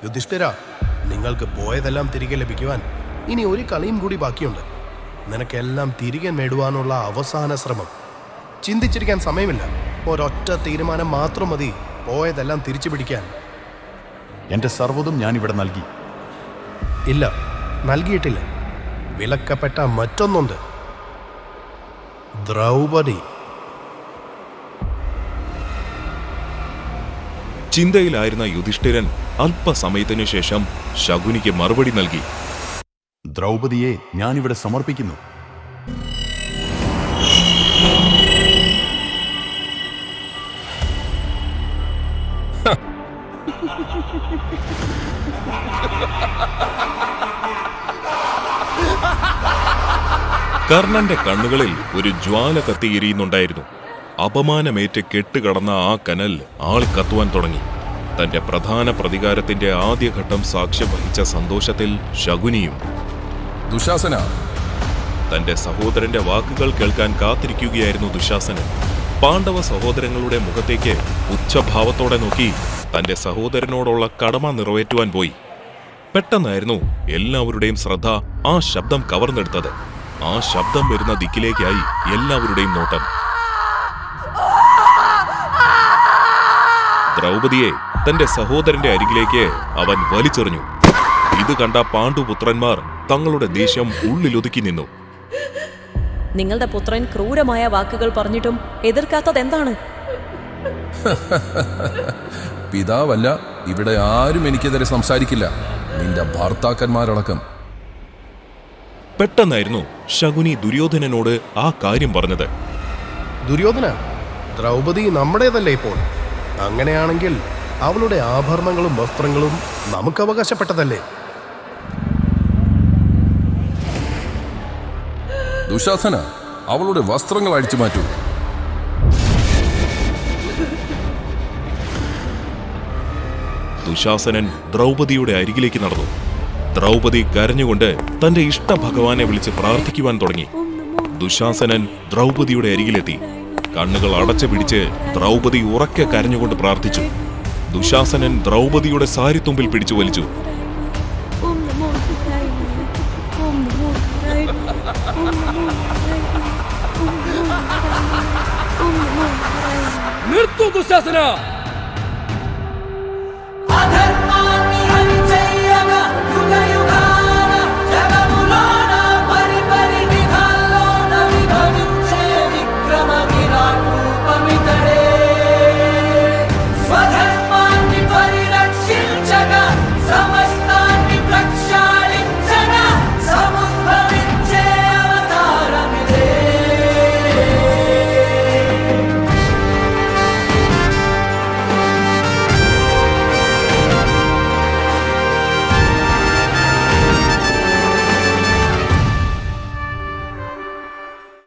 യുധിഷ്ഠിര, നിങ്ങൾക്ക് പോയതെല്ലാം തിരികെ ലഭിക്കുവാൻ ഇനി ഒരു കളിയും കൂടി ബാക്കിയുണ്ട്. നിനക്കെല്ലാം തിരികെ നേടുവാനുള്ള അവസാന ശ്രമം. ചിന്തിച്ചിരിക്കാൻ സമയമില്ല. ഒരൊറ്റ തീരുമാനം മാത്രം മതി പോയതെല്ലാം തിരിച്ചു പിടിക്കാൻ. എന്റെ സർവ്വതും ഞാനിവിടെ നൽകി. ഇല്ല, നൽകിയിട്ടില്ല. വിലക്കപ്പെട്ട മറ്റൊന്നുണ്ട്. ദ്രൗപദി. ചിന്തയിലായിരുന്ന യുധിഷ്ഠിരൻ അല്പസമയത്തിനു ശേഷം ശകുനിക്ക് മറുപടി നൽകി. ദ്രൗപദിയെ ഞാനിവിടെ സമർപ്പിക്കുന്നു. കർണന്റെ കണ്ണുകളിൽ ഒരു ജ്വാല കത്തിയെരിയുന്നുണ്ടായിരുന്നു. അപമാനമേറ്റ് കെട്ടുകടന്ന ആ കനൽ ആളിക്കത്തുവാൻ തുടങ്ങി. തന്റെ പ്രധാന പ്രതികാരത്തിന്റെ ആദ്യഘട്ടം സാക്ഷ്യം വഹിച്ച സന്തോഷത്തിൽ ശകുനിയും. ദുശാസന, തന്റെ സഹോദരന്റെ വാക്കുകൾ കേൾക്കാൻ കാത്തിരിക്കുകയായിരുന്നു ദുശാസനൻ. പാണ്ഡവ സഹോദരങ്ങളുടെ മുഖത്തേക്ക് പുച്ഛഭാവത്തോടെ നോക്കി തന്റെ സഹോദരനോടുള്ള കടമ നിറവേറ്റുവാൻ പോയി. പെട്ടെന്നായിരുന്നു എല്ലാവരുടെയും ശ്രദ്ധ ആ ശബ്ദം കവർന്നെടുത്തത്. ആ ശബ്ദം വരുന്ന ദിക്കിലേക്കായി എല്ലാവരുടെയും നോട്ടം. ദ്രൗപദിയെ തന്റെ സഹോദരന്റെ അരികിലേക്ക് അവൻ വലിച്ചെറിഞ്ഞു. ഇത് കണ്ട പാണ്ഡുപുത്രന്മാർ തങ്ങളുടെ ദേഷ്യം ഉള്ളിലൊതുക്കി നിന്നു. നിങ്ങളുടെ പുത്രൻ ക്രൂരമായ വാക്കുകൾ പറഞ്ഞിട്ടും എതിർക്കാത്തതെന്താണ്? പിതാവല്ല, ഇവിടെ ആരും എനിക്കെതിരെ സംസാരിക്കില്ല, നിന്റെ ഭർത്താക്കന്മാരടക്കം. പെട്ടെന്നായിരുന്നു ശകുനി ദുര്യോധനനോട് ആ കാര്യം പറഞ്ഞത്. ദുര്യോധന, ദ്രൗപദി നമ്മുടേതല്ലേ ഇപ്പോൾ? അങ്ങനെയാണെങ്കിൽ അവളുടെ ആഭരണങ്ങളും വസ്ത്രങ്ങളും നമുക്ക് അവകാശപ്പെട്ടതല്ലേ? ദുശാസന, അവളുടെ വസ്ത്രങ്ങൾ അഴിച്ചു മാറ്റൂ. ദുശാസനൻ ദ്രൗപദിയുടെ അരികിലേക്ക് നടന്നു. ദ്രൗപദി കരഞ്ഞുകൊണ്ട് തന്റെ ഇഷ്ട ഭഗവാനെ വിളിച്ച് പ്രാർത്ഥിക്കുവാൻ തുടങ്ങി. ദുശാസനൻ ദ്രൗപദിയുടെ അരികിലെത്തി. കണ്ണുകൾ അടച്ചു പിടിച്ച് ദ്രൗപദി ഉറക്കെ കരഞ്ഞുകൊണ്ട് പ്രാർത്ഥിച്ചു. ദുശാസനൻ ദ്രൗപദിയുടെ സാരിത്തുമ്പിൽ പിടിച്ചു വലിച്ചു. നിർത്തു ദുശാസന!